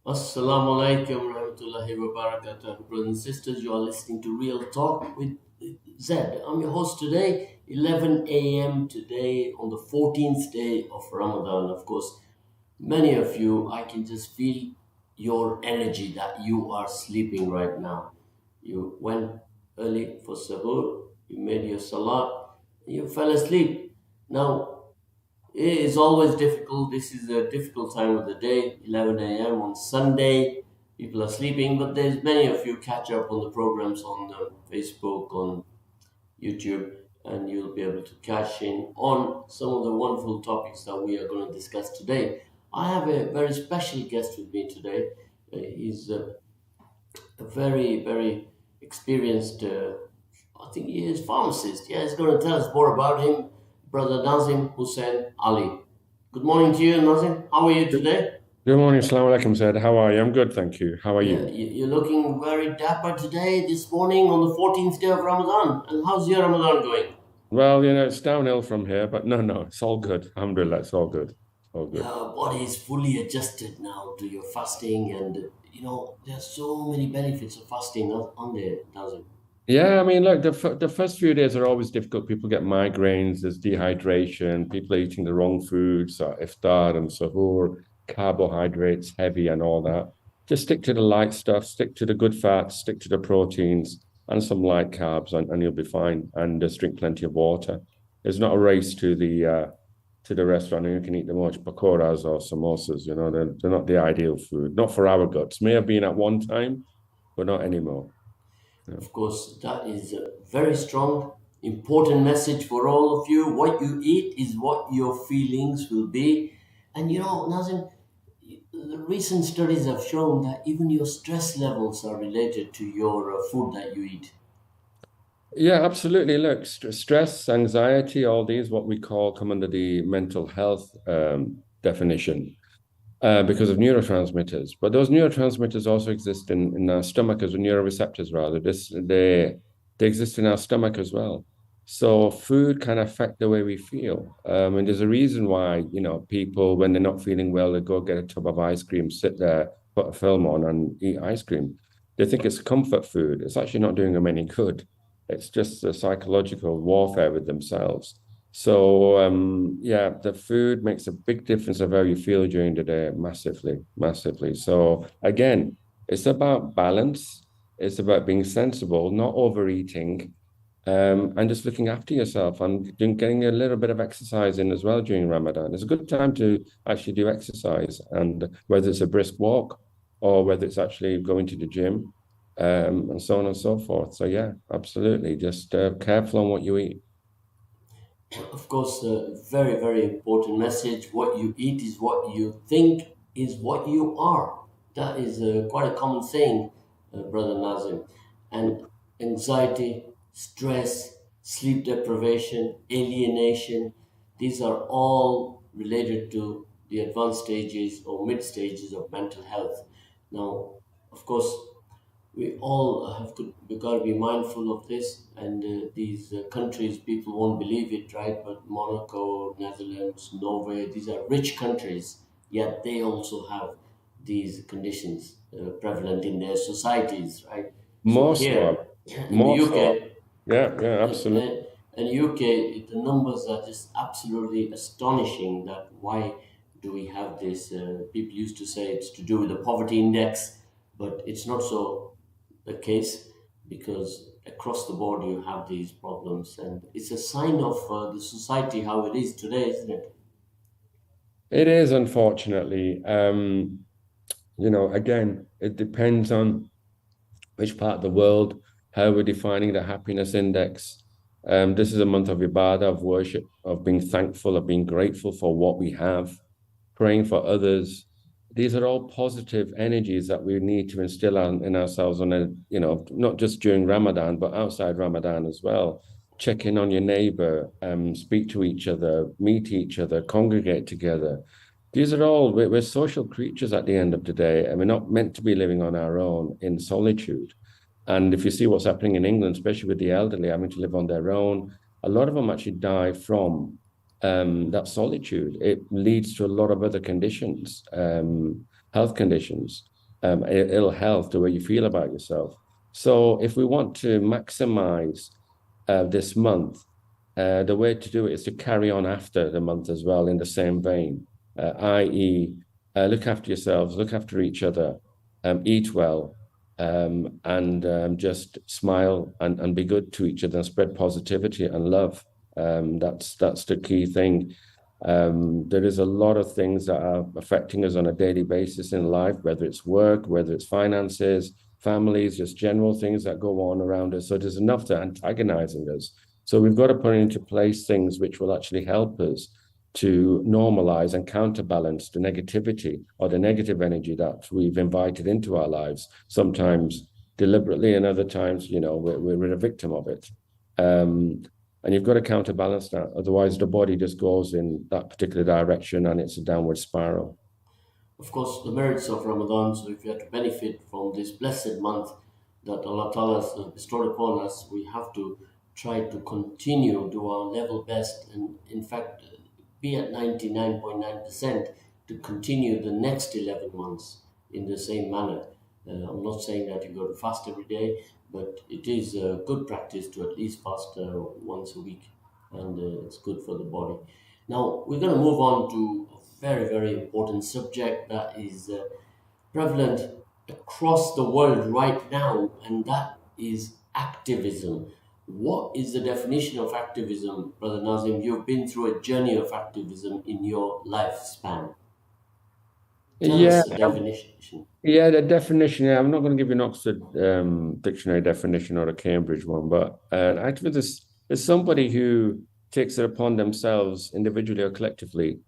Assalamu alaikum warahmatullahi wabarakatuh. Brothers and sisters, you are listening to Real Talk with Zed. I'm your host today, 11 a.m. today on the 14th day of Ramadan. Of course, many of you, I can just feel your energy that you are sleeping right now. You went early for sahur, you made your salat, you fell asleep. Now, it's always difficult. This is a difficult time of the day, 11 a.m. on Sunday. People are sleeping, but there's many of you catch up on the programs on Facebook, on YouTube, and you'll be able to cash in on some of the wonderful topics that we are going to discuss today. I have a very special guest with me today. He's a very, very experienced, I think he is pharmacist. Yeah, he's going to tell us more about him, Brother Nazim Hussain Ali. Good morning to you, Nazim. How are you today? Good morning, Assalamu alaikum, Zaid. How are you? I'm good, thank you. How are Yeah, you? you're looking very dapper today, this morning on the 14th day of Ramadan. And how's your Ramadan going? Well, it's downhill from here, but no, it's all good. Alhamdulillah, it's all good. It's all good. Your body is fully adjusted now to your fasting, and there's so many benefits of fasting on there, Nazim. Yeah, I mean, look, the first few days are always difficult. People get migraines, there's dehydration, people are eating the wrong foods, iftar and suhoor, carbohydrates, heavy and all that. Just stick to the light stuff, stick to the good fats, stick to the proteins and some light carbs, and you'll be fine. And just drink plenty of water. It's not a race to the restaurant, and you can eat the much pakoras or samosas. They're not the ideal food, not for our guts. May have been at one time, but not anymore. Yeah. Of course, that is a very strong, important message for all of you. What you eat is what your feelings will be. And Nazim, the recent studies have shown that even your stress levels are related to your food that you eat. Yeah, absolutely. Look, stress, anxiety, all these, what we call, come under the mental health definition because of neurotransmitters. But those neurotransmitters also exist in our stomach as neuroreceptors, rather. They exist in our stomach as well. So food can affect the way we feel. And there's a reason why, people, when they're not feeling well, they go get a tub of ice cream, sit there, put a film on and eat ice cream. They think it's comfort food. It's actually not doing them any good. It's just a psychological warfare with themselves. So yeah, the food makes a big difference of how you feel during the day, massively, massively. So again, it's about balance. It's about being sensible, not overeating, and just looking after yourself and getting a little bit of exercise in as well during Ramadan. It's a good time to actually do exercise, and whether it's a brisk walk or whether it's actually going to the gym, and so on and so forth. So yeah, absolutely. Just careful on what you eat. Of course, a very, very important message. What you eat is what you think is what you are. That is quite a common saying, Brother Nazim. And anxiety, stress, sleep deprivation, alienation, these are all related to the advanced stages or mid stages of mental health. Now, of course, we all have to we got to be mindful of this, and these countries, people won't believe it, right? But Monaco, Netherlands, Norway, these are rich countries, yet they also have these conditions prevalent in their societies, right? So More here so, in the more UK, so. Yeah, yeah, and, absolutely. and, and UK, the numbers are just absolutely astonishing. That why do we have this? People used to say it's to do with the poverty index, but it's not so the case, because across the board you have these problems, and it's a sign of the society how it is today, isn't it? It is, unfortunately. Again, it depends on which part of the world, how we're defining the happiness index. This is a month of ibadah, of worship, of being thankful, of being grateful for what we have, praying for others. These are all positive energies that we need to instill in ourselves not just during Ramadan, but outside Ramadan as well. Check in on your neighbor, speak to each other, meet each other, congregate together. These are all, we're social creatures at the end of the day, and we're not meant to be living on our own in solitude. And if you see what's happening in England, especially with the elderly having to live on their own, a lot of them actually die from that solitude. It leads to a lot of other conditions, health conditions. ill health, the way you feel about yourself. So if we want to maximize this month, the way to do it is to carry on after the month as well in the same vein, i.e., look after yourselves, look after each other, eat well, and just smile and be good to each other and spread positivity and love. That's the key thing. There is a lot of things that are affecting us on a daily basis in life, whether it's work, whether it's finances, families, just general things that go on around us. So there's enough that antagonizing us. So we've got to put into place things which will actually help us to normalize and counterbalance the negativity or the negative energy that we've invited into our lives, sometimes deliberately, and other times, we're a victim of it. Um, and you've got to counterbalance that. Otherwise, the body just goes in that particular direction and it's a downward spiral. Of course, the merits of Ramadan. So, if we are to benefit from this blessed month that Allah Ta'ala has bestowed upon us, we have to try to continue, do our level best, and in fact, be at 99.9% to continue the next 11 months in the same manner. I'm not saying that you got to fast every day, but it is a good practice to at least fast once a week, and it's good for the body. Now, we're going to move on to a very, very important subject that is prevalent across the world right now, and that is activism. What is the definition of activism, Brother Nazim? You've been through a journey of activism in your lifespan. Tell Yeah, us the definition. yeah, the definition. Yeah, I'm not going to give you an Oxford dictionary definition or a Cambridge one, but an activist is somebody who takes it upon themselves, individually or collectively,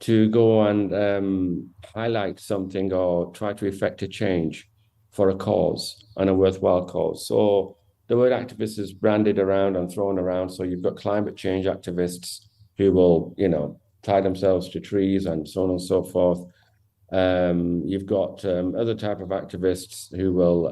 to go and highlight something or try to effect a change for a cause and a worthwhile cause. So the word activist is branded around and thrown around. So you've got climate change activists who will, tie themselves to trees and so on and so forth. You've got other type of activists who will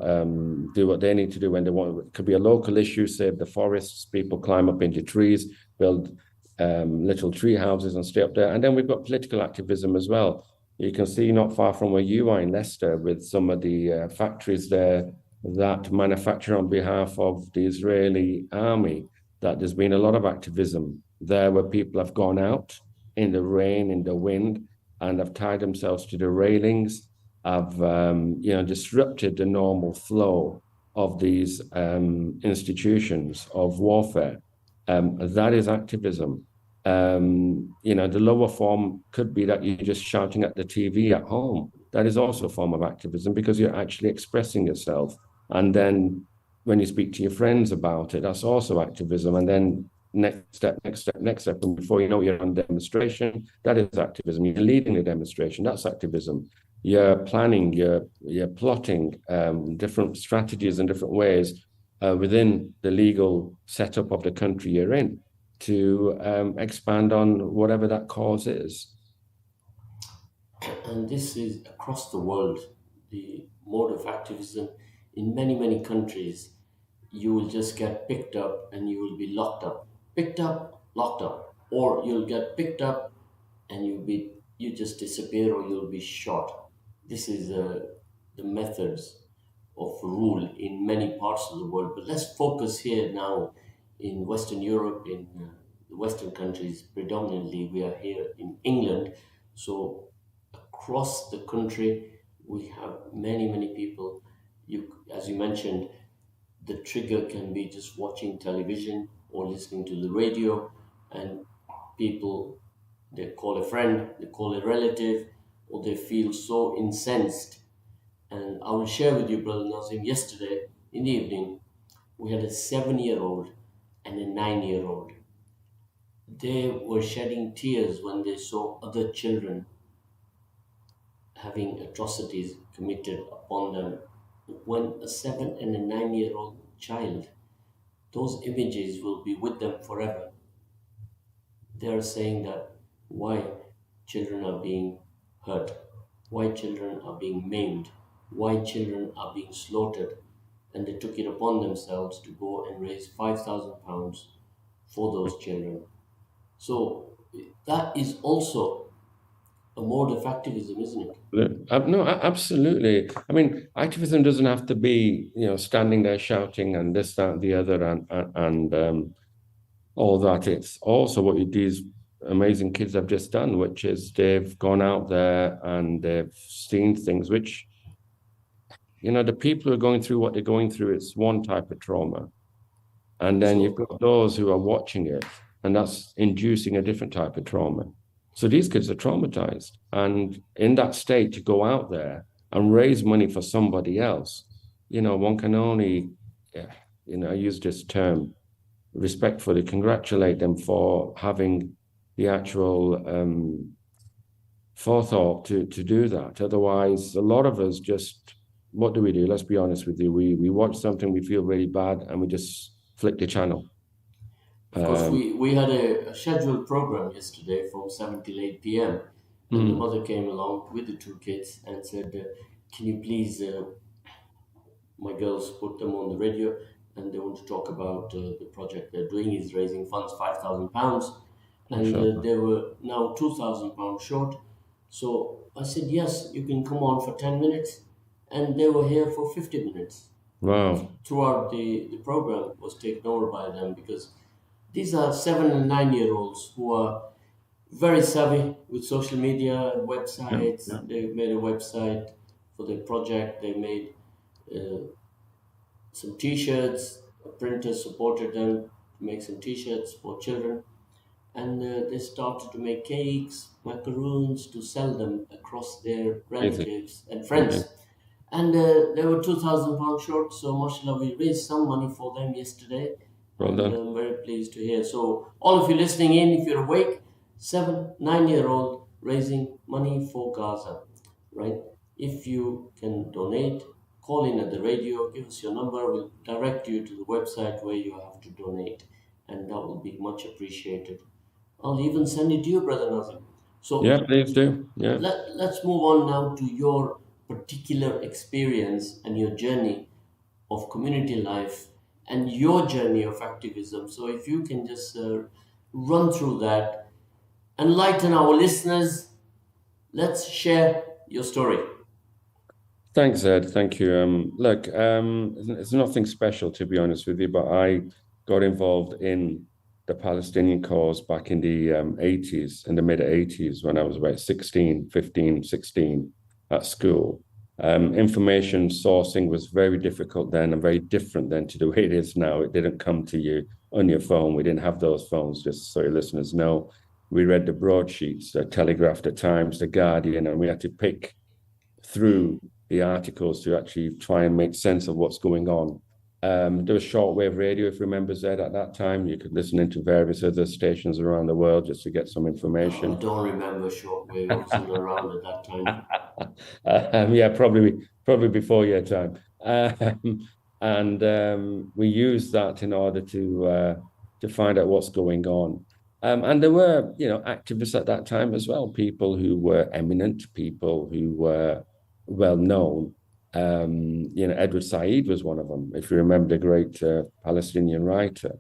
do what they need to do when they want. It could be a local issue, save the forests. People climb up into trees, build little tree houses and stay up there. And then we've got political activism as well. You can see not far from where you are in Leicester with some of the factories there that manufacture on behalf of the Israeli army, that there's been a lot of activism there where people have gone out in the rain, in the wind, and have tied themselves to the railings, have disrupted the normal flow of these institutions of warfare. That is activism. The lower form could be that you're just shouting at the TV at home. That is also a form of activism because you're actually expressing yourself. And then when you speak to your friends about it, that's also activism. And then next step, next step, next step. And before you know it, you're on demonstration. That is activism. You're leading a demonstration. That's activism. You're planning, you're plotting different strategies and different ways within the legal setup of the country you're in to expand on whatever that cause is. And this is across the world. The mode of activism in many, many countries, you will just get picked up and you will be locked up. Picked up, locked up. Or you'll get picked up and you just disappear or you'll be shot. This is the methods of rule in many parts of the world. But let's focus here now in Western Europe, in the Western countries. Predominantly, we are here in England. So across the country, we have many, many people. As you mentioned, the trigger can be just watching television or listening to the radio, and people, they call a friend, they call a relative, or they feel so incensed. And I will share with you, Brother Nazim, yesterday in the evening, we had a 7 year old and a 9 year old. They were shedding tears when they saw other children having atrocities committed upon them. When a 7 and a 9 year old child, those images will be with them forever. They are saying that why children are being hurt, why children are being maimed, why children are being slaughtered, and they took it upon themselves to go and raise £5,000 for those children. So that is also a mode of activism, isn't it? No, absolutely. I mean, activism doesn't have to be, standing there shouting and this, that, and the other, and all that. It's also what these amazing kids have just done, which is they've gone out there and they've seen things which, the people who are going through what they're going through, it's one type of trauma. And then you've So, got those who are watching it, and that's inducing a different type of trauma. So these kids are traumatized. And in that state, to go out there and raise money for somebody else, one can only, yeah, I use this term respectfully, congratulate them for having the actual forethought to do that. Otherwise, a lot of us just, what do we do? Let's be honest with you. We watch something, we feel really bad, and we just flick the channel. of course, we had a scheduled program yesterday from 7 till 8 p.m. And the Mm, mother came along with the two kids and said, can you please, my girls put them on the radio and they want to talk about the project they're doing is raising funds, £5,000. And mashallah. they were now £2,000 short. So I said, yes, you can come on for 10 minutes. And they were here for 50 minutes. Wow. Throughout the program was taken over by them because these are 7 and 9 year olds who are very savvy with social media, Yeah, websites. yeah. They made a website for their project. They made some T-shirts. A printer supported them to make some T-shirts for children, and they started to make cakes, macaroons to sell them across their Amazing. relatives and Amazing. friends. And they were £2,000 short, so mashallah, we raised some money for them yesterday, Well and done. I'm very pleased to hear. So, all of you listening in, if you're awake, 7, 9 year old raising money for Gaza, right? If you can donate, call in at the radio, give us your number, we'll direct you to the website where you have to donate, and that will be much appreciated. I'll even send it to you, Brother Nazim. Yeah, So, please do. Yeah. let's move on now to your particular experience and your journey of community life and your journey of activism. So if you can just run through that, enlighten our listeners, let's share your story. Thanks, Ed. Thank you. Look, it's nothing special to be honest with you, but I got involved in the Palestinian cause back in the 80s, in the mid 80s, when I was about 16, 15, 16 at school. Information sourcing was very difficult then and very different then to the way it is now. It didn't come to you on your phone. We didn't have those phones, just so your listeners know. We read the broadsheets, the Telegraph, the Times, the Guardian, and we had to pick through the articles to actually try and make sense of what's going on. There was shortwave radio, if you remember, Zed, at that time. You could listen into various other stations around the world just to get some I information. don't remember shortwave. I wasn't around at that time. Yeah, probably before your time. And we used that in order to find out what's going on. And there were, activists at that time as well, people who were eminent, people who were well known. Edward Said was one of them. If you remember, the great Palestinian writer.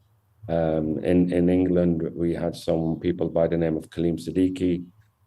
In England, we had some people by the name of Kaleem Siddiqui,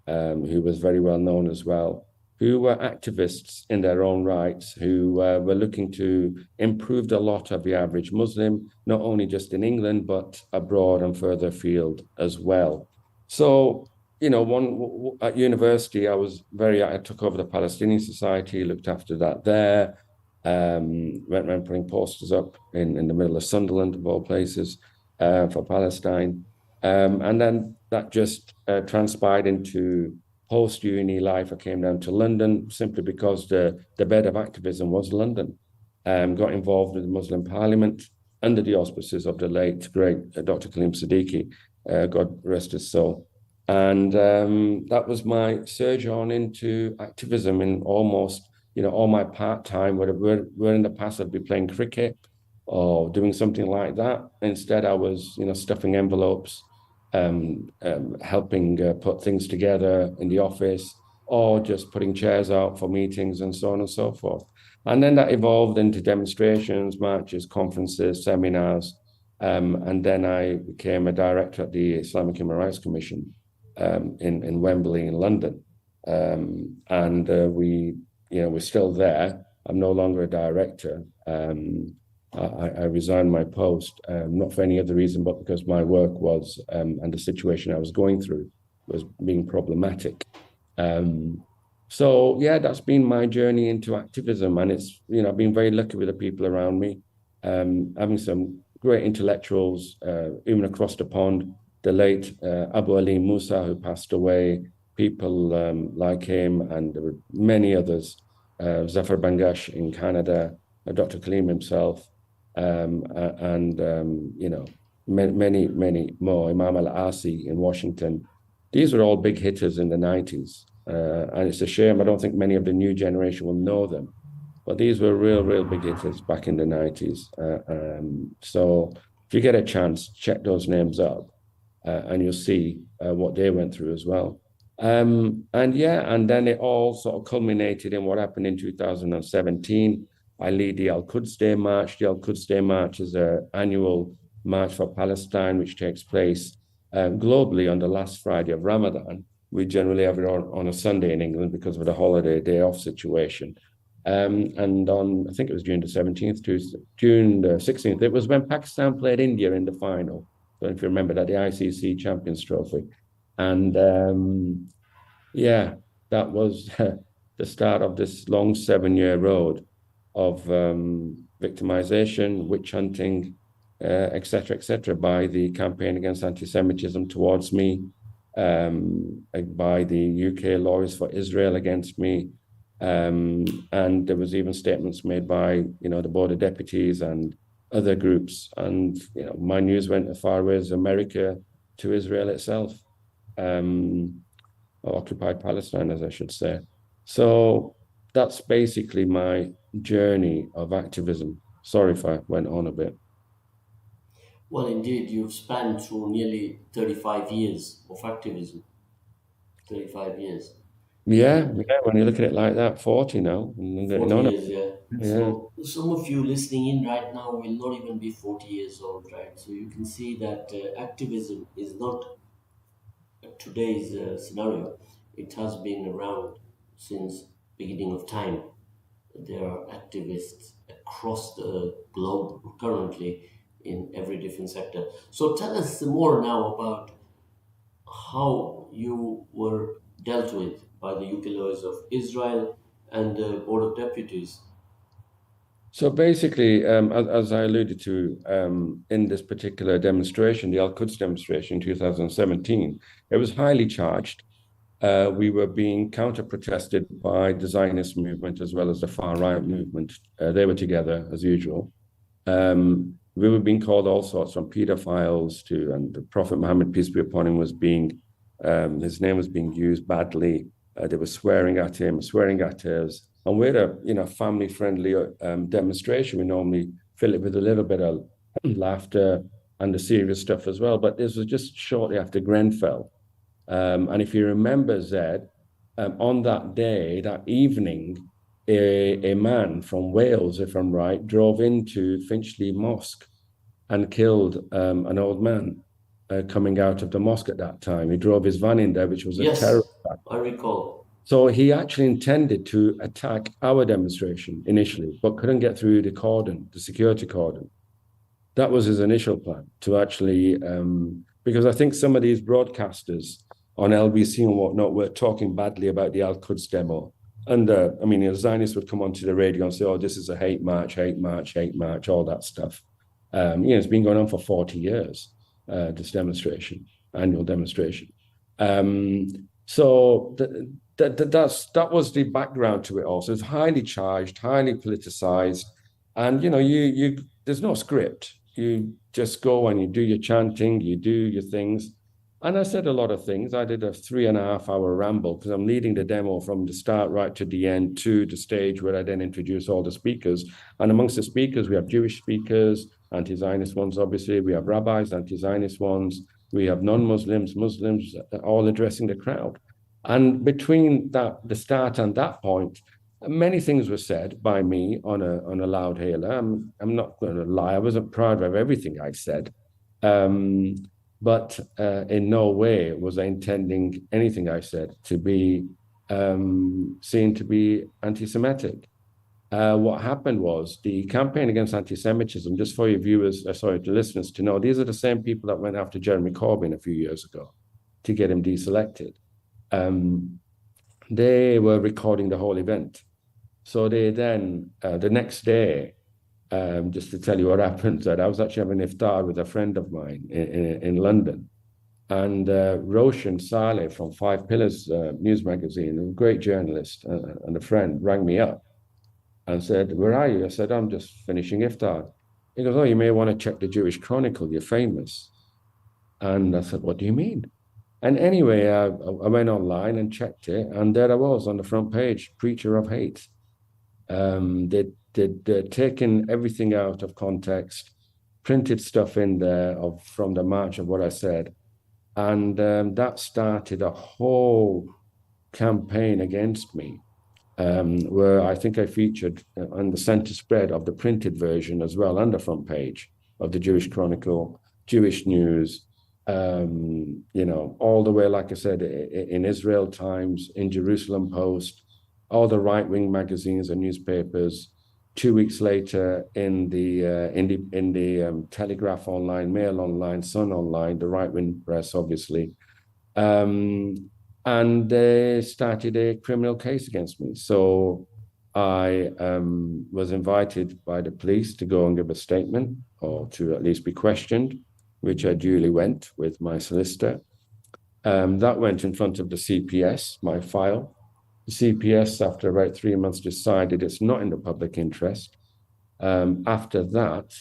who was very well known as well, who were activists in their own rights, who were looking to improve the lot of the average Muslim, not only just in England, but abroad and further afield as well. So, at university, I took over the Palestinian Society, looked after that there, went around putting posters up in the middle of Sunderland, of all places, for Palestine. And then that just transpired into post uni life. I came down to London simply because the bed of activism was London. Got involved with the Muslim Parliament under the auspices of the late great Dr. Kaleem Siddiqui, God rest his soul. And that was my surge on into activism in almost, all my part time. Where in the past I'd be playing cricket or doing something like that. Instead, I was, stuffing envelopes, helping put things together in the office, or just putting chairs out for meetings and so on and so forth. And then that evolved into demonstrations, marches, conferences, seminars. And then I became a director at the Islamic Human Rights Commission in Wembley in London. And we're still there. I'm no longer a director. I resigned my post, not for any other reason, but because my work was and the situation I was going through was being problematic. Um, so yeah, that's been my journey into activism, and I've been very lucky with the people around me, having some great intellectuals, even across the pond. The late Abu Ali Musa, who passed away, people like him, and there were many others. Zafar Bangash in Canada, Dr. Kaleem himself, and many more. Imam Al Asi in Washington. These were all big hitters in the 90s. And it's a shame. I don't think many of the new generation will know them. But these were real big hitters back in the 90s. So if you get a chance, check those names up and you'll see what they went through as well. And then it all sort of culminated in what happened in 2017. I lead the Al Quds Day March. The Al Quds Day March is an annual march for Palestine, which takes place globally on the last Friday of Ramadan. We generally have it on a Sunday in England because of the holiday day off situation. And on, I think it was June the 17th to June the 16th, it was when Pakistan played India in the final. So if you remember that, the ICC Champions Trophy. And yeah, that was the start of this long 7-year road of victimization, witch hunting, et cetera, by the Campaign Against Anti-Semitism towards me, by the UK Lawyers for Israel against me. And there was even statements made by, the Board of Deputies and other groups. And, my news went as far as America to Israel itself, or occupied Palestine, as I should say. So that's basically my journey of activism. Sorry if I went on a bit. Well, indeed, you've spanned through nearly 35 years of activism. 35 years. Yeah, And yeah, when you look at it like that, 40 now, and I'm getting 40 on. years, yeah. Yeah. So some of you listening in right now will not even be 40 years old, right? So you can see that activism is not today's scenario. It has been around since beginning of time. There are activists across the globe currently in every different sector. So tell us more now about how you were dealt with by the UK lawyers of Israel and the Board of Deputies. So basically, as I alluded to in this particular demonstration, the Al Quds demonstration in 2017, it was highly charged. We were being counter-protested by the Zionist movement as well as the far right movement. They were together as usual. We were being called all sorts, from pedophiles to, and the Prophet Muhammad, peace be upon him, his name was being used badly. They were swearing at him, swearing at us. And we're a family-friendly demonstration. We normally fill it with a little bit of laughter and the serious stuff as well. But this was just shortly after Grenfell. And if you remember, Zed, on that day, that evening, a man from Wales, if I'm right, drove into Finchley Mosque and killed an old man coming out of the mosque at that time. He drove his van in there, which was a terror Yes, attack. I recall. So he actually intended to attack our demonstration initially, but couldn't get through the security cordon. That was his initial plan, to actually, because I think some of these broadcasters on LBC and whatnot were talking badly about the Al Quds demo. And the Zionists would come onto the radio and say, "Oh, this is a hate march, hate march, hate march," all that stuff. It's been going on for 40 years, this annual demonstration. So that was the background to it all. So it's highly charged, highly politicized, and you there's no script. You just go and you do your chanting, you do your things. And I said a lot of things. I did a 3.5-hour ramble because I'm leading the demo from the start right to the end, to the stage where I then introduce all the speakers. And amongst the speakers, we have Jewish speakers, anti-Zionist ones, obviously. We have rabbis, anti-Zionist ones. We have non-Muslims, Muslims, all addressing the crowd. And between the start and that point, many things were said by me on a loud hailer. I'm not going to lie. I wasn't proud of everything I said. But in no way was I intending anything I said to be seen to be anti-Semitic. What happened was the campaign against anti-Semitism, just for your viewers, sorry, the listeners to know, these are the same people that went after Jeremy Corbyn a few years ago to get him deselected. They were recording the whole event. So they then, the next day, just to tell you what happened, that I was actually having iftar with a friend of mine in London. And Roshan Saleh from Five Pillars news magazine, a great journalist and a friend, rang me up and said, "Where are you?" I said, "I'm just finishing iftar." He goes, "Oh, you may want to check the Jewish Chronicle. You're famous." And I said, "What do you mean?" And anyway, I went online and checked it, and there I was on the front page, preacher of hate. They'd taken everything out of context, printed stuff in there from the march of what I said, and that started a whole campaign against me, where I think I featured on the center spread of the printed version as well, on the front page of the Jewish Chronicle, Jewish News, all the way, like I said, in Israel Times, in Jerusalem Post, all the right-wing magazines and newspapers. 2 weeks later, in the Telegraph Online, Mail Online, Sun Online, the right-wing press, obviously, and they started a criminal case against me. So I was invited by the police to go and give a statement, or to at least be questioned, which I duly went with my solicitor. That went in front of the CPS, my file. The CPS, after about 3 months, decided it's not in the public interest. After that,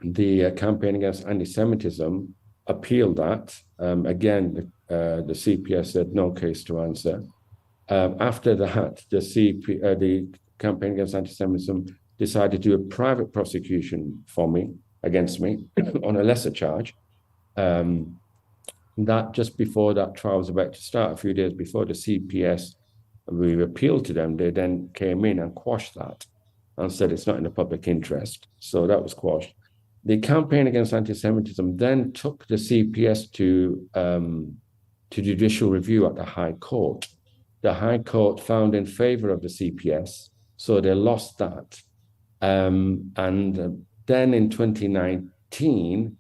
the campaign against anti-Semitism appealed that. Again, the CPS said no case to answer. After that, the campaign against anti-Semitism decided to do a private prosecution against me on a lesser charge. That just before that trial was about to start, a few days before, the CPS, we appealed to them. They then came in and quashed that and said it's not in the public interest. So that was quashed. The campaign against anti-Semitism then took the CPS to judicial review at the High Court. The High Court found in favor of the CPS, so they lost that. And then in 2019,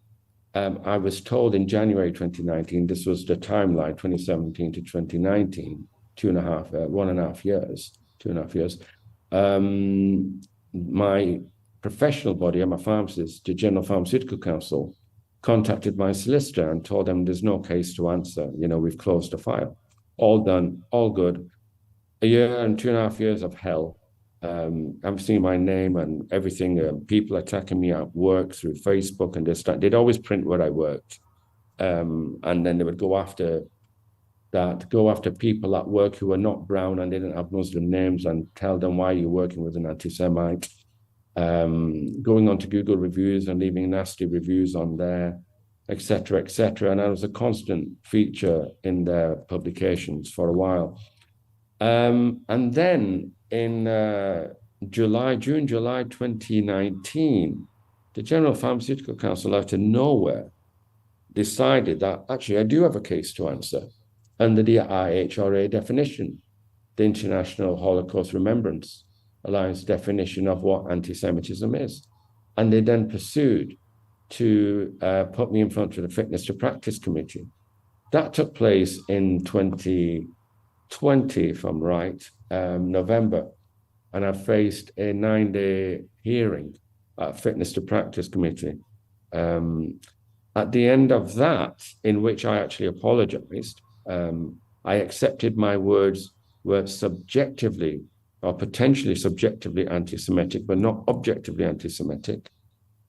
I was told in January 2019, this was the timeline, 2017 to 2019, 1.5 years, 2.5 years. My professional body, I'm a pharmacist, the General Pharmaceutical Council, contacted my solicitor and told them there's no case to answer. We've closed the file. All done, all good. A year and 2.5 years of hell. I'm seeing my name and everything. People attacking me at work through Facebook, and they'd always print where I worked, and then they would go after people at work who were not brown and didn't have Muslim names, and tell them, why you're working with an anti-Semite. Going on to Google reviews and leaving nasty reviews on there, etc., etc. And I was a constant feature in their publications for a while. And then in June, July 2019, the General Pharmaceutical Council, out of nowhere, decided that actually I do have a case to answer under the IHRA definition, the International Holocaust Remembrance Alliance definition of what anti-Semitism is. And they then pursued to put me in front of the Fitness to Practice Committee. That took place in 2020, if I'm right, November. And I faced a 9-day hearing at Fitness to Practice Committee. At the end of that, in which I actually apologized, I accepted my words were subjectively or potentially subjectively anti-Semitic, but not objectively anti-Semitic.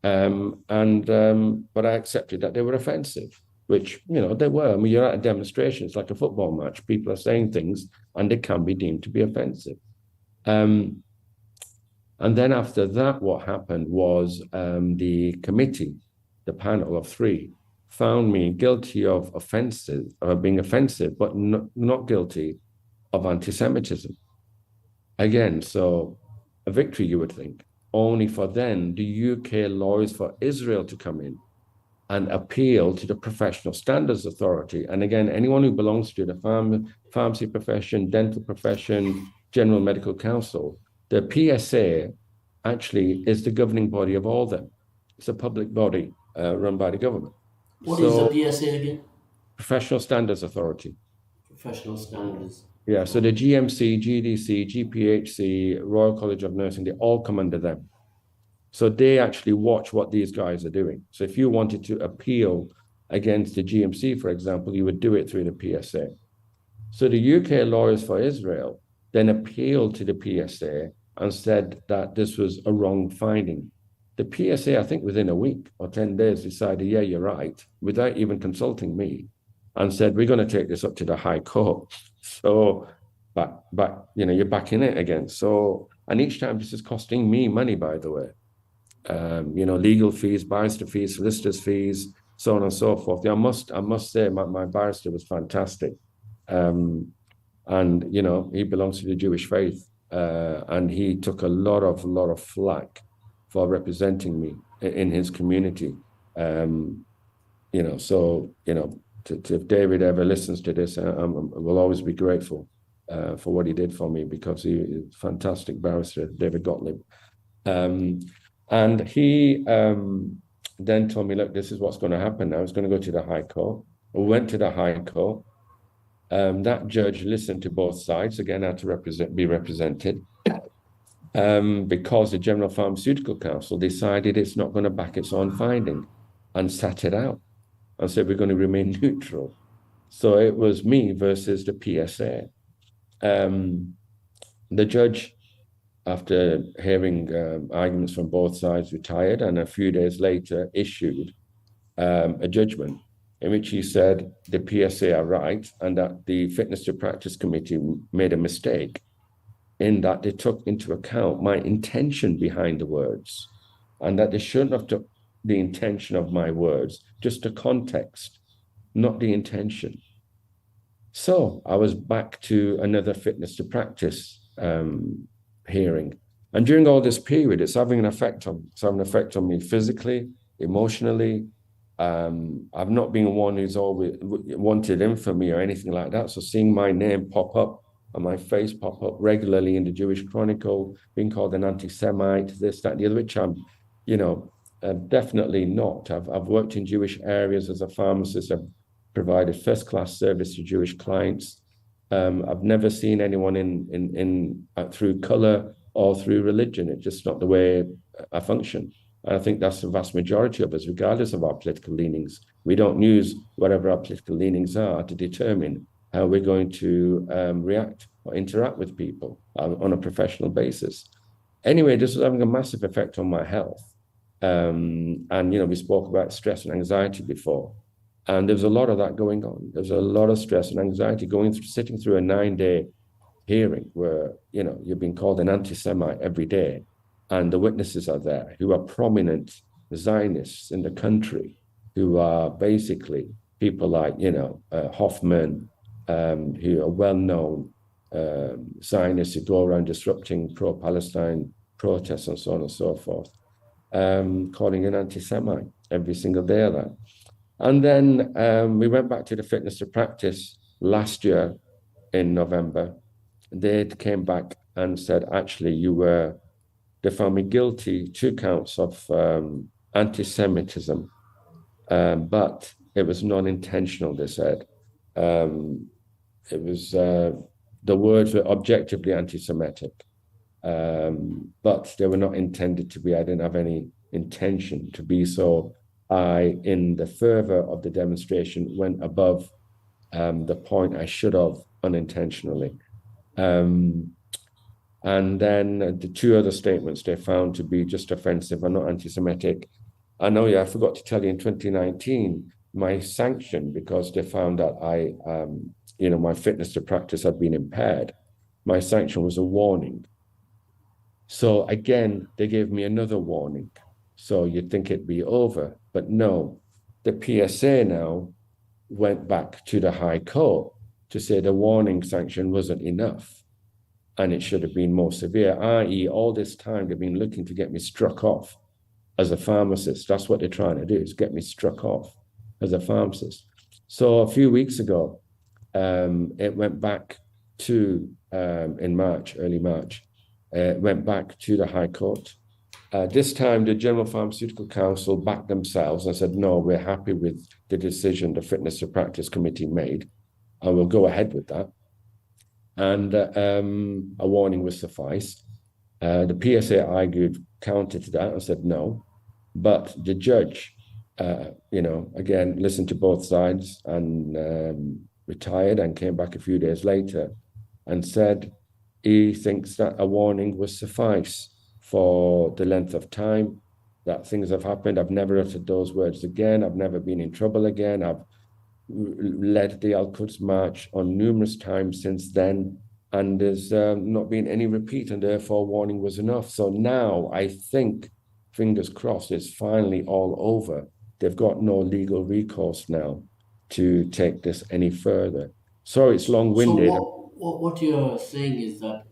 But I accepted that they were offensive, which, they were. I mean, you're at a demonstration, it's like a football match. People are saying things and they can be deemed to be offensive. And then after that, what happened was the committee, the panel of 3, found me guilty of being offensive, but not guilty of anti-Semitism. Again, so a victory, you would think, only for then the UK lawyers for Israel to come in and appeal to the Professional Standards Authority. And again, anyone who belongs to the pharmacy profession, dental profession, General Medical Council, the PSA actually is the governing body of all of them. It's a public body run by the government. What is the So, PSA again? Professional Standards Authority. Professional standards. Yeah, so the GMC, GDC, GPHC, Royal College of Nursing, they all come under them. So they actually watch what these guys are doing. So if you wanted to appeal against the GMC, for example, you would do it through the PSA. So the UK Lawyers for Israel then appealed to the PSA and said that this was a wrong finding. The PSA, I think within a week or 10 days, decided, yeah, you're right, without even consulting me, and said, we're going to take this up to the High Court. So, but you're back in it again. So, and each time this is costing me money, by the way. Legal fees, barrister fees, solicitors fees, so on and so forth. I must say my barrister was fantastic. And he belongs to the Jewish faith. And he took a lot of flack for representing me in his community. If David ever listens to this, we'll always be grateful for what he did for me, because he is a fantastic barrister, David Gottlieb. And he then told me, look, this is what's going to happen. I was going to go to the High Court. I went to the High Court. That judge listened to both sides, again, had to be represented, because the General Pharmaceutical Council decided it's not going to back its own finding and sat it out and said we're going to remain neutral. So it was me versus the PSA. The judge, after hearing arguments from both sides, retired, and a few days later issued a judgment in which he said the PSA are right and that the Fitness to Practice Committee made a mistake in that they took into account my intention behind the words, and that they shouldn't have took the intention of my words, just the context, not the intention. So I was back to another Fitness to Practice hearing. And during all this period, it's having an effect on me physically, emotionally. I've not been one who's always wanted infamy or anything like that. So seeing my name pop up and my face pop up regularly in the Jewish Chronicle, being called an anti-Semite, this, that, and the other, which I'm, definitely not. I've worked in Jewish areas as a pharmacist. I've provided first-class service to Jewish clients. I've never seen anyone in through color or through religion. It's just not the way I function. And I think that's the vast majority of us, regardless of our political leanings. We don't use whatever our political leanings are to determine how we're going to react or interact with people on a professional basis. Anyway, this was having a massive effect on my health. We spoke about stress and anxiety before. And there's a lot of that going on. There's a lot of stress and anxiety sitting through a 9-day hearing where, you're being called an anti-Semite every day. And the witnesses are there who are prominent Zionists in the country, who are basically people like, Hoffman, who are well-known Zionists who go around disrupting pro-Palestine protests and so on and so forth, calling an anti-Semite every single day of that. And then we went back to the Fitness to Practice last year in November. They came back and said, actually, they found me guilty 2 counts of anti-Semitism, but it was non-intentional, they said. It was, the words were objectively anti-Semitic, but they were not intended to be. I didn't have any intention to be so. I, in the fervor of the demonstration, went above the point I should have unintentionally. And then the 2 other statements they found to be just offensive and not anti-Semitic. I forgot to tell you, in 2019, my sanction, because they found that my fitness to practice had been impaired, my sanction was a warning. So again, they gave me another warning. So you'd think it'd be over, but no. The PSA now went back to the High Court to say the warning sanction wasn't enough and it should have been more severe, i.e. all this time they've been looking to get me struck off as a pharmacist. That's what they're trying to do, is get me struck off as a pharmacist. So a few weeks ago, it went back to in March, early March, it went back to the High Court. This time, the General Pharmaceutical Council backed themselves and said, no, we're happy with the decision the Fitness to Practice Committee made, and we'll go ahead with that. And a warning would suffice. The PSA argued counter to that and said no. But the judge, again, listened to both sides and retired and came back a few days later and said he thinks that a warning will suffice for the length of time that things have happened. I've never uttered those words again. I've never been in trouble again. I've led the Al Quds March on numerous times since then, and there's not been any repeat, and therefore warning was enough. So now I think, fingers crossed, it's finally all over. They've got no legal recourse now to take this any further. Sorry, it's So long-winded. what you're saying is that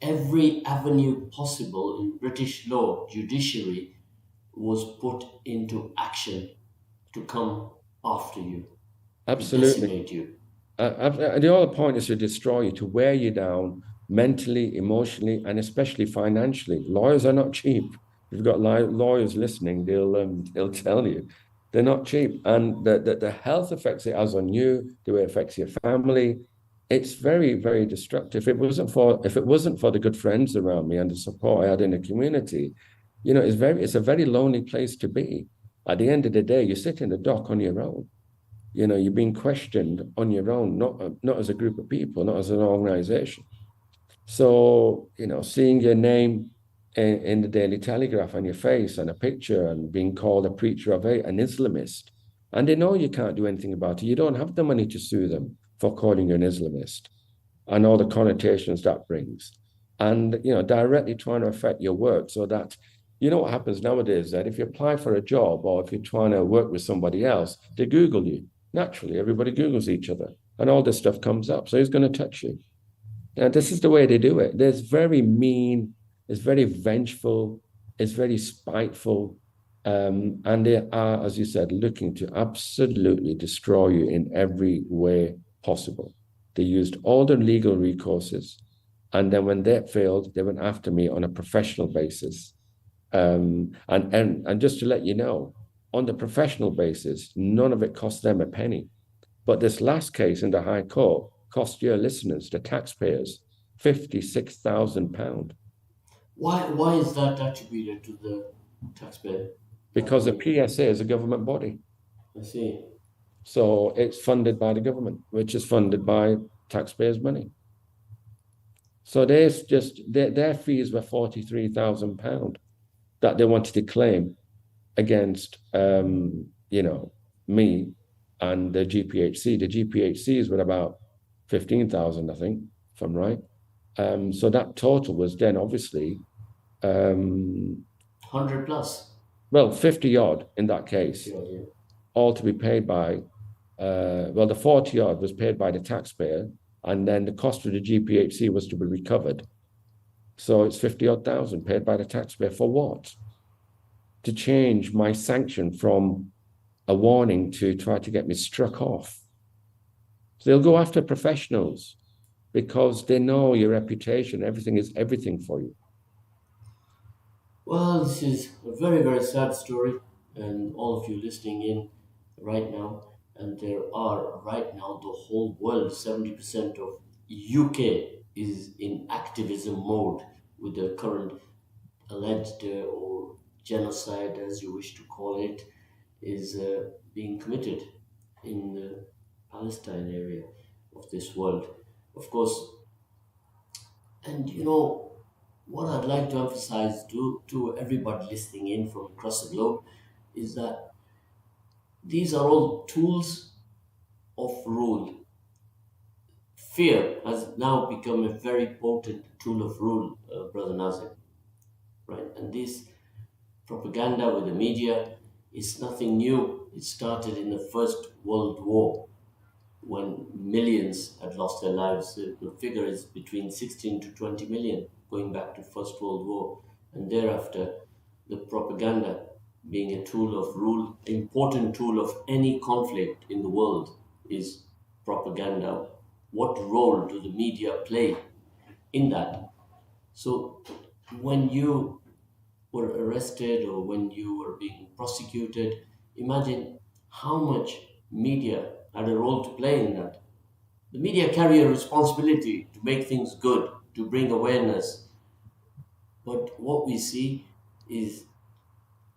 every avenue possible in British law, judiciary, was put into action to come after you, to Absolutely. decimate you. The whole point is to destroy you, to wear you down mentally, emotionally, and especially financially. Lawyers are not cheap. If you've got lawyers listening, they'll tell you they're not cheap, and the health effects it has on you, the way it affects your family, it's very, very destructive. If it wasn't for the good friends around me and the support I had in the community, it's a very lonely place to be. At the end of the day, you sit in the dock on your own. You're being questioned on your own, not as a group of people, not as an organization. So, seeing your name in the Daily Telegraph and your face and a picture and being called a preacher of hate, an Islamist, and they know you can't do anything about it. You don't have the money to sue them for calling you an Islamist and all the connotations that brings. And, directly trying to affect your work so that, what happens nowadays, that if you apply for a job or if you're trying to work with somebody else, they Google you. Naturally, everybody Googles each other and all this stuff comes up. So who's going to touch you? And this is the way they do it. There's very mean, it's very vengeful, it's very spiteful. And they are, as you said, looking to absolutely destroy you in every way possible. They used all their legal recourses. And then when that failed, they went after me on a professional basis. And just to let you know, on the professional basis, none of it cost them a penny. But this last case in the High Court cost your listeners, the taxpayers, £56,000 Why is that attributed to the taxpayer? because the PSA is a government body. I see. So it's funded by the government, which is funded by taxpayers' money. So their fees were £43,000 that they wanted to claim against me and the GPHC. The GPHCs were about 15,000, I think, if I'm right. So that total was then obviously 100 plus. 50 odd in that case, Yeah. all to be paid by the 40 odd was paid by the taxpayer, and then the cost of the GPHC was to be recovered. So it's 50 odd thousand paid by the taxpayer for what? To change my sanction from a warning to try to get me struck off. So they'll go after professionals because they know your reputation, everything is everything for you. Well, this is a very, very sad story, and all of you listening in right now, and there are right now the whole world, 70% of UK is in activism mode with the current alleged or genocide, as you wish to call it, is being committed in the Palestine area of this world. Of course, and what I'd like to emphasize to everybody listening in from across the globe is that these are all tools of rule. Fear has now become a very potent tool of rule, Brother Nazim, right? And this propaganda with the media is nothing new. It started in the First World War when millions had lost their lives. The figure is between 16 to 20 million going back to First World War. And thereafter, the propaganda being a tool of rule, important tool of any conflict in the world is propaganda. What role do the media play in that? So when you were arrested or when you were being prosecuted, imagine how much media had a role to play in that. The media carry a responsibility to make things good, to bring awareness. But what we see is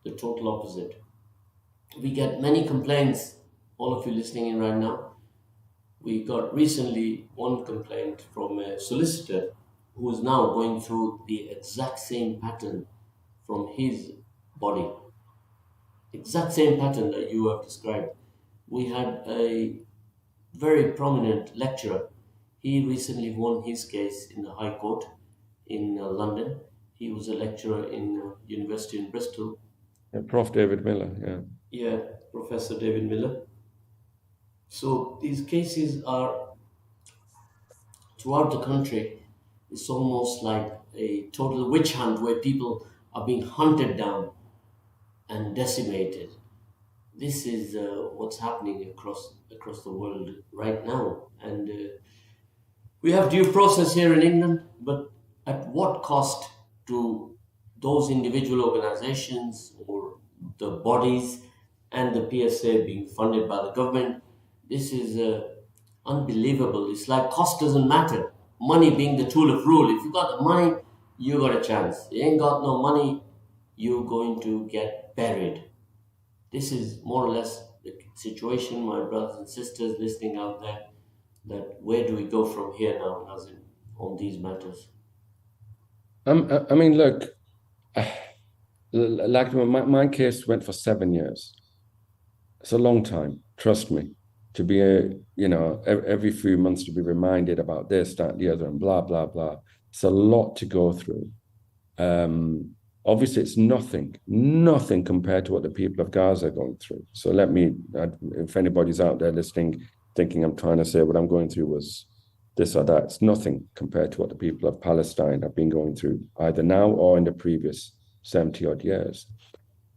the total opposite. We get many complaints, all of you listening in right now. We got recently one complaint from a solicitor who is now going through the exact same pattern from his body. Exact same pattern that you have described. We had a very prominent lecturer. He recently won his case in the High Court in London. He was a lecturer in University in Bristol. Yeah, Prof. David Miller, yeah. Yeah, Professor David Miller. So these cases are throughout the country. It's almost like a total witch hunt where people are being hunted down and decimated. This is what's happening across the world right now, and we have due process here in England, but at what cost to those individual organizations or the bodies and the PSA being funded by the government? This is unbelievable. It's like cost doesn't matter. Money being the tool of rule. If you got the money, you got a chance. You ain't got no money, you're going to get buried. This is more or less the situation, my brothers and sisters listening out there, that where do we go from here now, Nazim, on these matters? I mean, look, like my case went for 7 years. It's a long time, trust me, to be every few months to be reminded about this, that, the other, and blah, blah, blah. It's a lot to go through. Obviously, it's nothing compared to what the people of Gaza are going through. So if anybody's out there listening, thinking I'm trying to say what I'm going through was this or that, it's nothing compared to what the people of Palestine have been going through, either now or in the previous 70 odd years.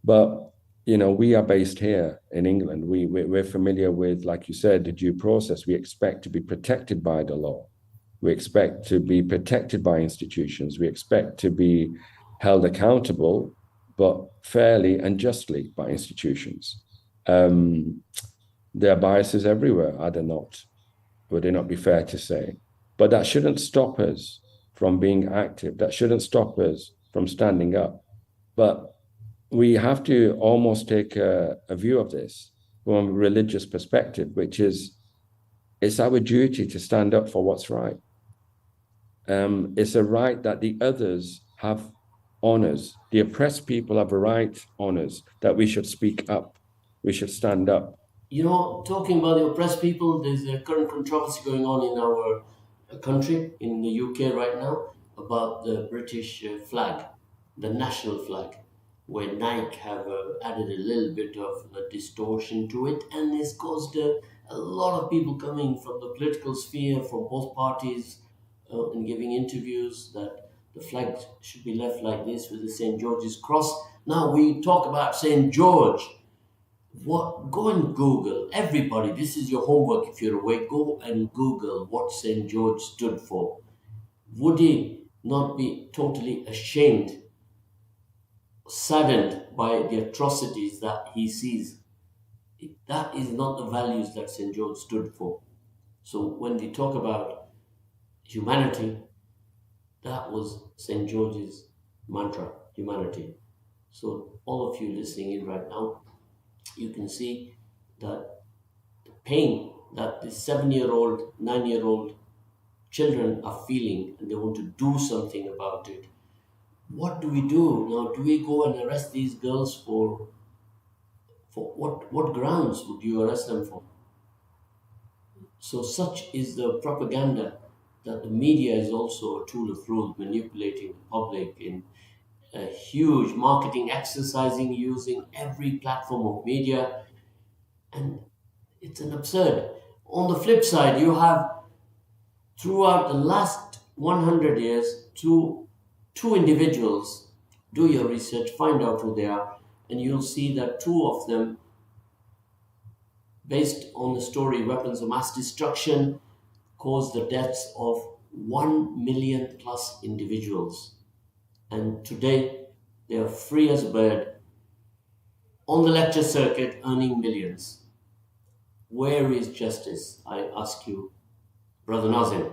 But we are based here in England. We're familiar with, like you said, the due process. We expect to be protected by the law. We expect to be protected by institutions. We expect to be held accountable, but fairly and justly by institutions. There are biases everywhere, are there not? Would it not be fair to say? But that shouldn't stop us from being active. That shouldn't stop us from standing up. But we have to almost take a view of this from a religious perspective, which is it's our duty to stand up for what's right. It's a right that the others have on us. The oppressed people have a right on us that we should speak up. We should stand up. Talking about the oppressed people, there's a current controversy going on in our country, in the UK right now, about the British flag, the national flag, where Nike have added a little bit of distortion to it, and it's caused a lot of people coming from the political sphere, from both parties, and giving interviews that the flag should be left like this with the St. George's cross. Now we talk about St. George. Go and Google, everybody, this is your homework. If you're awake, go and Google what St. George stood for. Would he not be totally ashamed, saddened by the atrocities that he sees? That is not the values that St. George stood for. So when we talk about humanity, that was St. George's mantra, humanity. So all of you listening in right now, you can see that the pain that the 7-year-old, 9-year-old children are feeling, and they want to do something about it. What do we do now? Do we go and arrest these girls for what grounds would you arrest them for? So such is the propaganda that the media is also a tool of rule, manipulating the public in a huge marketing exercising, using every platform of media, and it's an absurd. On the flip side, you have throughout the last 100 years two individuals. Do your research, find out who they are. and you'll see that two of them, based on the story weapons of mass destruction, caused the deaths of 1 million plus individuals. And today, they are free as a bird on the lecture circuit earning millions. Where is justice? I ask you, Brother Nazim.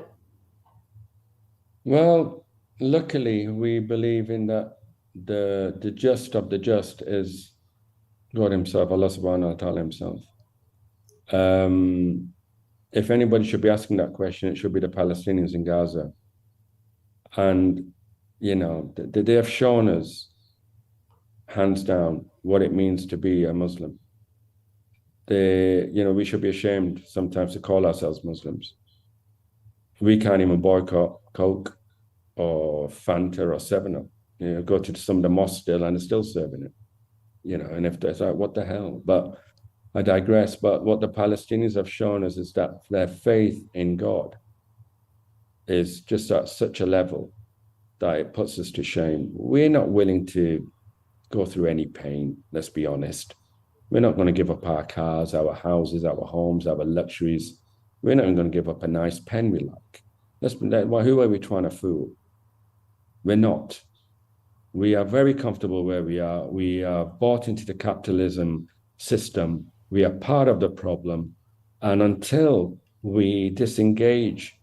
Well, luckily, we believe in that the just of the just is God Himself, Allah subhanahu wa ta'ala Himself. Um, if anybody should be asking that question, it should be the Palestinians in Gaza. And, they have shown us, hands down, what it means to be a Muslim. We should be ashamed sometimes to call ourselves Muslims. We can't even boycott Coke or Fanta or 7-Up. Go to some of the mosques still and they're still serving it. And if it's like, what the hell? But I digress. But what the Palestinians have shown us is that their faith in God is just at such a level that it puts us to shame. We're not willing to go through any pain, let's be honest. We're not going to give up our cars, our houses, our homes, our luxuries. We're not even going to give up a nice pen we like. Who are we trying to fool? We're not. We are very comfortable where we are. We are bought into the capitalism system. We are part of the problem. And until we disengage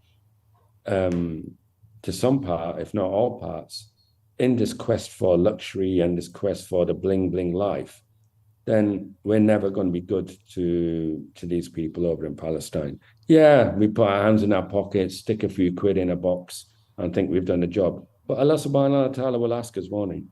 to some part, if not all parts, in this quest for luxury and this quest for the bling bling life, then we're never going to be good to these people over in Palestine. Yeah, we put our hands in our pockets, stick a few quid in a box, and think we've done the job. But Allah subhanahu wa ta'ala will ask us, won't He?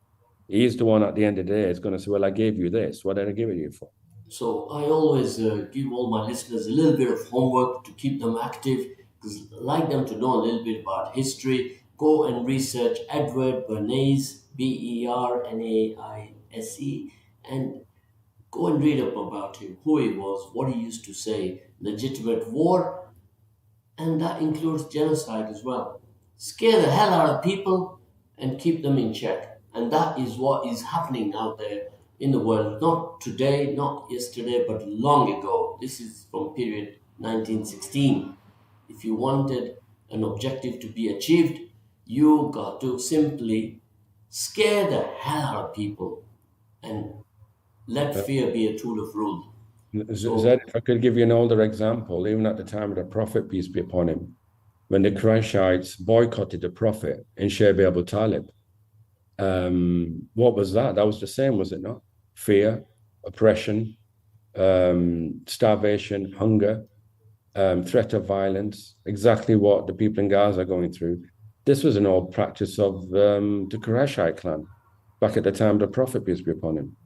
He's the one at the end of the day is going to say, well, I gave you this. What did I give it you for? So I always give all my listeners a little bit of homework to keep them active, because I like them to know a little bit about history. Go and research Edward Bernays, Bernaise, and go and read up about him, who he was, what he used to say, legitimate war, and that includes genocide as well. Scare the hell out of people and keep them in check. And that is what is happening out there in the world. Not today, not yesterday, but long ago. This is from period 1916. If you wanted an objective to be achieved, you got to simply scare the hell out of people and let fear be a tool of rule. Zed, if I could give you an older example, even at the time of the Prophet, peace be upon him, when the Qurayshites boycotted the Prophet in Shabi Abu Talib, what was that? That was the same, was it not? Fear, oppression, starvation, hunger, threat of violence, exactly what the people in Gaza are going through. This was an old practice of the Qurayshite clan back at the time of the Prophet, peace be upon him.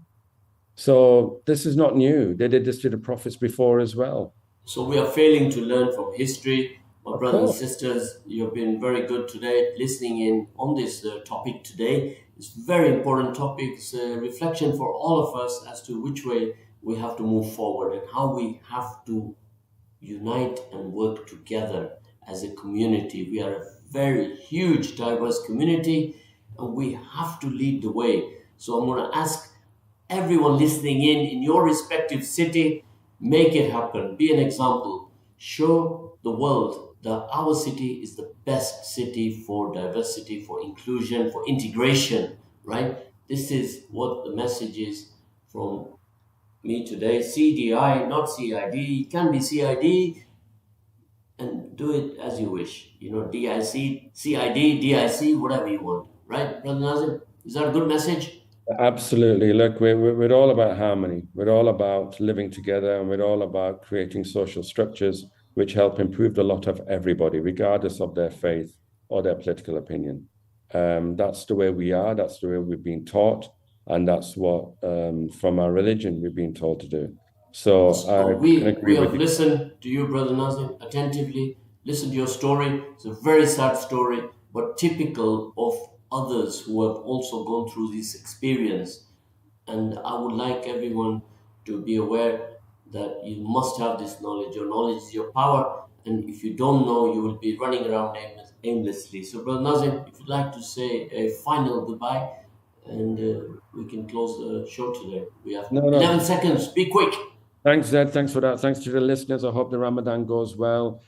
So this is not new. They did this to the prophets before as well. So we are failing to learn from history. My Of brothers and course. sisters, you've been very good today listening in on this topic today. It's a very important topic. It's a reflection for all of us as to which way we have to move forward and how we have to unite and work together as a community. We are a very huge, diverse community, and we have to lead the way. So I'm going to ask everyone listening in your respective city, make it happen. Be an example. Show the world that our city is the best city for diversity, for inclusion, for integration, right? This is what the message is from me today. CDI, not CID. It can be CID, and do it as you wish. DIC, CID, DIC, whatever you want. Right, Brother Nazim? Is that a good message? Absolutely. Look, we're all about harmony. We're all about living together, and we're all about creating social structures which help improve the lot of everybody, regardless of their faith or their political opinion. That's the way we are. That's the way we've been taught, and that's what, from our religion, we've been told to do. So I So can we agree with have you. listened to you, Brother Nazim, attentively, listened to your story. It's a very sad story, but typical of others who have also gone through this experience. And I would like everyone to be aware that you must have this knowledge. Your knowledge is your power. And if you don't know, you will be running around aimlessly. So, Brother Nazim, if you'd like to say a final goodbye, and we can close the show today. We have No, no. 11 seconds. Be quick. Thanks, Zed. Thanks for that. Thanks to the listeners. I hope the Ramadan goes well.